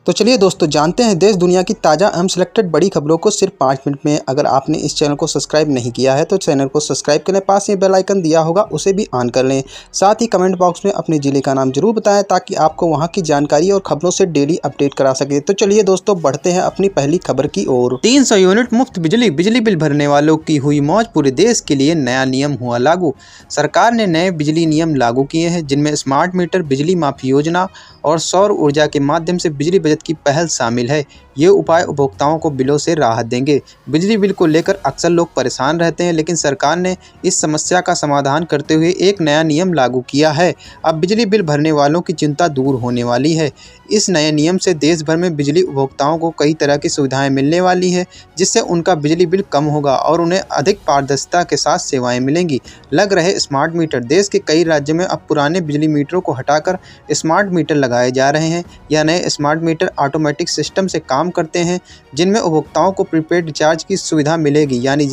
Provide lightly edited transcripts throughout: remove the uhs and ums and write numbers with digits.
तो चलिए दोस्तों, जानते हैं देश दुनिया की ताज़ा एवं सिलेक्टेड बड़ी खबरों को सिर्फ 5 मिनट में। अगर आपने इस चैनल को सब्सक्राइब नहीं किया है तो चैनल को सब्सक्राइब करें, पास में बेल आइकन दिया होगा उसे भी ऑन कर लें। साथ ही कमेंट बॉक्स में अपने ज़िले का नाम जरूर बताएं ताकि आपको वहां की जानकारी और खबरों से डेली अपडेट करा सके। तो चलिए दोस्तों, बढ़ते हैं अपनी पहली खबर की ओर। 300 यूनिट मुफ्त बिजली बिल भरने वालों की हुई मौज। पूरे देश के लिए नया नियम हुआ लागू। सरकार ने नए बिजली नियम लागू किए हैं, जिनमें स्मार्ट मीटर, बिजली माफी योजना और सौर ऊर्जा के माध्यम से बिजली बचत की पहल शामिल है। ये उपाय उपभोक्ताओं को बिलों से राहत देंगे। बिजली बिल को लेकर अक्सर लोग परेशान रहते हैं, लेकिन सरकार ने इस समस्या का समाधान करते हुए एक नया नियम लागू किया है। अब बिजली बिल भरने वालों की चिंता दूर होने वाली है। इस नए नियम से देश भर में बिजली उपभोक्ताओं को कई तरह की सुविधाएं मिलने वाली है, जिससे उनका बिजली बिल कम होगा और उन्हें अधिक पारदर्शिता के साथ सेवाएं मिलेंगी। लग रहे स्मार्ट मीटर। देश के कई राज्यों में अब पुराने बिजली मीटरों को हटाकर स्मार्ट मीटर लगाए जा रहे हैं। यह नए स्मार्ट मीटर ऑटोमेटिक सिस्टम से काम करते हैं, जिनमें उपभोक्ताओं को प्रीपेड रिचार्ज की सुविधा मिलेगी, यानी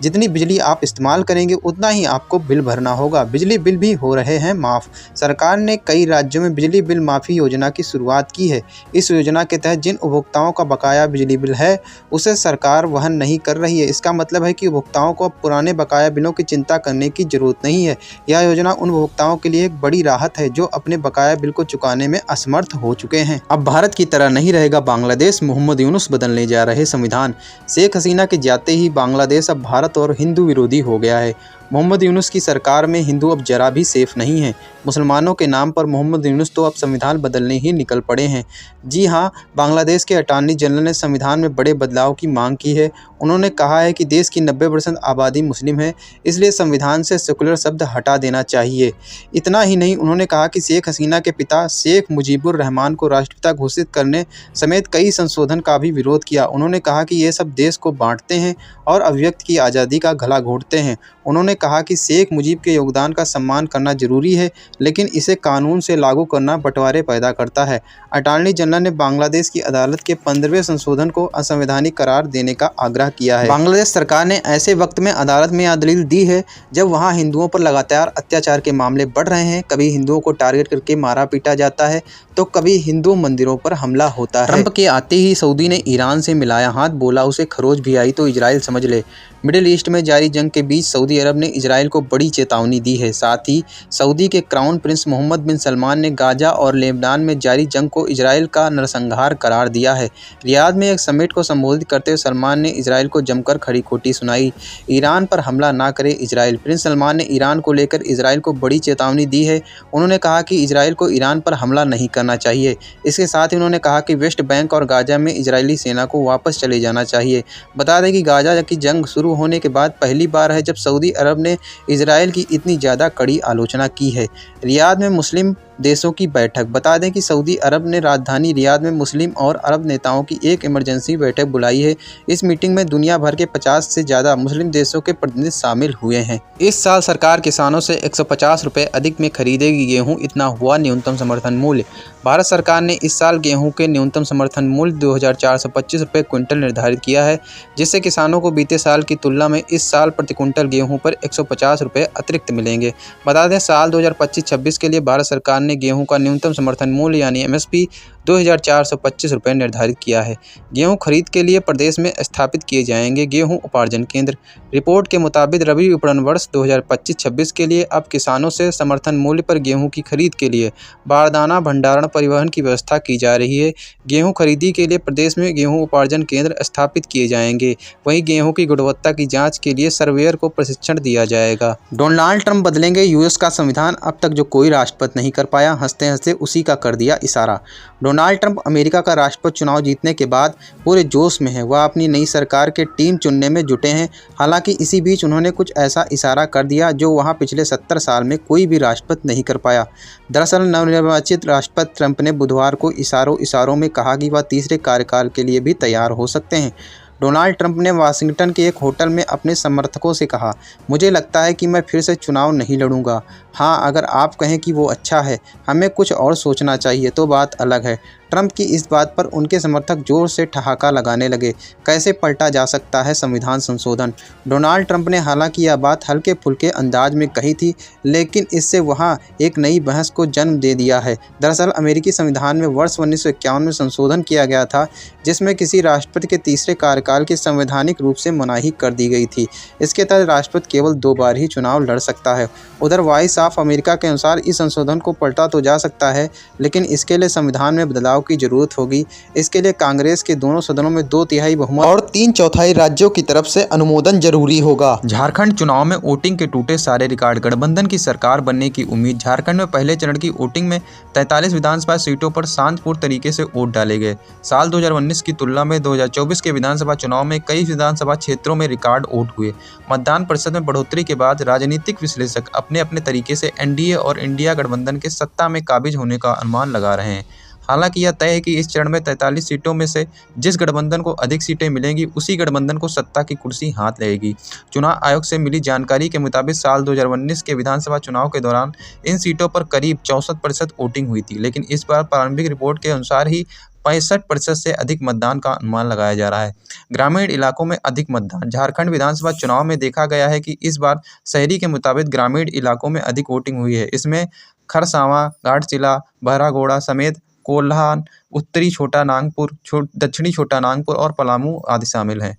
जितनी बिजली आप इस्तेमाल करेंगे उतना ही आपको बिल भरना होगा। बिजली बिल भी हो रहे हैं माफ़। सरकार ने कई राज्यों में बिजली बिल माफ़ी योजना की शुरुआत की है। इस योजना के तहत जिन उपभोक्ताओं का बकाया बिजली बिल है उसे सरकार वहन नहीं कर रही है। इसका मतलब है कि उपभोक्ताओं को अब पुराने बकाया बिलों की चिंता करने की जरूरत नहीं है। यह योजना उन उपभोक्ताओं के लिए एक बड़ी राहत है जो अपने बकाया बिल को चुकाने में असमर्थ हो चुके हैं। अब भारत की तरह नहीं रहेगा बांग्लादेश। मोहम्मद यूनुस बदलने जा रहे संविधान। शेख हसीना के जाते ही बांग्लादेश अब भारत और हिंदू विरोधी हो गया है। मोहम्मद यूनुस की सरकार में हिंदू अब जरा भी सेफ नहीं है। मुसलमानों के नाम पर मोहम्मद यूनुस तो अब संविधान बदलने ही निकल पड़े हैं। जी हां, बांग्लादेश के अटॉर्नी जनरल ने संविधान में बड़े बदलाव की मांग की है। उन्होंने कहा है कि देश की 90% आबादी मुस्लिम है, इसलिए संविधान से सेकुलर शब्द हटा देना चाहिए। इतना ही नहीं, उन्होंने कहा कि शेख हसीना के पिता शेख मुजीबुर रहमान को राष्ट्रपिता घोषित करने समेत कई संशोधन का भी विरोध किया। उन्होंने कहा कि ये सब देश को बांटते हैं और अभिव्यक्ति की आज़ादी का गला घोंटते हैं। उन्होंने कहा कि शेख मुजीब के योगदान का सम्मान करना जरूरी है, लेकिन इसे कानून से लागू करना बंटवारे पैदा करता है। अटॉर्नी जनरल ने बांग्लादेश की अदालत के 15वें संशोधन को असंवैधानिक करार देने का आग्रह किया है। बांग्लादेश सरकार ने ऐसे वक्त में अदालत में यह दलील दी है जब वहां हिंदुओं पर लगातार अत्याचार के मामले बढ़ रहे हैं। कभी हिंदुओं को टारगेट करके मारा पीटा जाता है तो कभी हिंदू मंदिरों पर हमला होता है। ट्रंप के आते ही सऊदी ने ईरान से मिलाया हाथ, बोला उसे खरोच भी आई तो इजराइल समझ ले। मिडिल ईस्ट में जारी जंग के बीच सऊदी अरब ने इजराइल को बड़ी चेतावनी दी है। साथ ही सऊदी के क्राउन प्रिंस मोहम्मद बिन सलमान ने गाजा और लेबनान में जारी जंग को इजराइल का नरसंहार करार दिया है। रियाद में एक समिट को संबोधित करते हुए सलमान ने इजराइल को जमकर खरी खोटी सुनाई। ईरान पर हमला ना करे इजराइल। प्रिंस सलमान ने ईरान को लेकर इजराइल को बड़ी चेतावनी दी है। उन्होंने कहा कि इजराइल को ईरान पर हमला नहीं करना चाहिए। इसके साथ ही उन्होंने कहा कि वेस्ट बैंक और गाजा में इजरायली सेना को वापस चले जाना चाहिए। बता दें कि गाजा की जंग शुरू होने के बाद पहली बार है जब सऊदी अरब ने इजराइल की इतनी ज़्यादा कड़ी आलोचना की है। रियाद में मुस्लिम देशों की बैठक। बता दें कि सऊदी अरब ने राजधानी रियाद में मुस्लिम और अरब नेताओं की एक इमरजेंसी बैठक बुलाई है। इस मीटिंग में दुनिया भर के 50 से ज़्यादा मुस्लिम देशों के प्रतिनिधि शामिल हुए हैं। इस साल सरकार किसानों से 150 रुपये अधिक में खरीदेगी गेहूं, इतना हुआ न्यूनतम समर्थन मूल्य। भारत सरकार ने इस साल गेहूं के न्यूनतम समर्थन मूल्य 2425 रुपये क्विंटल निर्धारित किया है, जिससे किसानों को बीते साल की तुलना में इस साल प्रति क्विंटल गेहूं पर 150 रुपये अतिरिक्त मिलेंगे। बता दें, साल 2025-26 के लिए भारत सरकार ने गेहूं का न्यूनतम समर्थन मूल्य यानी MSP 2425 रुपये निर्धारित किया है। गेहूं खरीद के लिए प्रदेश में स्थापित किए जाएंगे गेहूं उपार्जन केंद्र। रिपोर्ट के मुताबिक रबी विपणन वर्ष 2025-26 के लिए अब किसानों से समर्थन मूल्य पर गेहूं की खरीद के लिए बारदाना, भंडारण, परिवहन की व्यवस्था की जा रही है। गेहूं खरीदी के लिए प्रदेश में गेहूं उपार्जन केंद्र स्थापित किए जाएंगे। वहीं गेहूं की गुणवत्ता की जाँच के लिए सर्वेयर को प्रशिक्षण दिया जाएगा। डोनाल्ड ट्रंप बदलेंगे यूएस का संविधान। अब तक जो कोई राष्ट्रपति नहीं कर पाया, हंसते हंसते उसी का कर दिया इशारा। डोनाल्ड ट्रंप अमेरिका का राष्ट्रपति चुनाव जीतने के बाद पूरे जोश में है। वह अपनी नई सरकार के टीम चुनने में जुटे हैं। हालांकि इसी बीच उन्होंने कुछ ऐसा इशारा कर दिया जो वहां पिछले 70 साल में कोई भी राष्ट्रपति नहीं कर पाया। दरअसल नवनिर्वाचित राष्ट्रपति ट्रंप ने बुधवार को इशारों में कहा कि वह तीसरे कार्यकाल के लिए भी तैयार हो सकते हैं। डोनाल्ड ट्रंप ने वाशिंगटन के एक होटल में अपने समर्थकों से कहा, मुझे लगता है कि मैं फिर से चुनाव नहीं लड़ूंगा। हाँ, अगर आप कहें कि वो अच्छा है, हमें कुछ और सोचना चाहिए तो बात अलग है। ट्रंप की इस बात पर उनके समर्थक जोर से ठहाका लगाने लगे। कैसे पलटा जा सकता है संविधान संशोधन? डोनाल्ड ट्रंप ने हालांकि यह बात हल्के फुल्के अंदाज में कही थी, लेकिन इससे वहां एक नई बहस को जन्म दे दिया है। दरअसल अमेरिकी संविधान में वर्ष 1951 में संशोधन किया गया था, जिसमें किसी राष्ट्रपति के तीसरे कार्यकाल की संवैधानिक रूप से मनाही कर दी गई थी। इसके तहत राष्ट्रपति केवल 2 बार ही चुनाव लड़ सकता है। उधर वॉइस ऑफ अमेरिका के अनुसार इस संशोधन को पलटा तो जा सकता है, लेकिन इसके लिए संविधान में बदलाव की जरूरत होगी। इसके लिए कांग्रेस के दोनों सदनों में 2/3 बहुमत और 3/4 राज्यों की तरफ से अनुमोदन जरूरी होगा। झारखंड चुनाव में वोटिंग के टूटे सारे रिकॉर्ड, गठबंधन की सरकार बनने की उम्मीद। झारखंड में पहले चरण की वोटिंग में 43 विधानसभा सीटों पर शांतिपूर्ण तरीके से वोट डाले गए। साल 2019 की तुलना में 2024 के विधानसभा चुनाव में कई विधानसभा क्षेत्रों में रिकॉर्ड वोट हुए। मतदान प्रतिशत में बढ़ोतरी के बाद राजनीतिक विश्लेषक अपने अपने तरीके से एनडीए और इंडिया गठबंधन के सत्ता में काबिज होने का अनुमान लगा रहे हैं। हालांकि यह तय है कि इस चरण में 43 सीटों में से जिस गठबंधन को अधिक सीटें मिलेंगी उसी गठबंधन को सत्ता की कुर्सी हाथ लगेगी। चुनाव आयोग से मिली जानकारी के मुताबिक साल 2019 के विधानसभा चुनाव के दौरान इन सीटों पर करीब 64% वोटिंग हुई थी, लेकिन इस बार प्रारंभिक रिपोर्ट के अनुसार ही 65% से अधिक मतदान का अनुमान लगाया जा रहा है। ग्रामीण इलाकों में अधिक मतदान। झारखंड विधानसभा चुनाव में देखा गया है कि इस बार शहरी के मुताबिक ग्रामीण इलाकों में अधिक वोटिंग हुई है। इसमें खरसावां, घाटशिला, बहरागोड़ा समेत कोल्हान, उत्तरी छोटा नागपुर, दक्षिणी छोटा नागपुर और पलामू आदि शामिल हैं।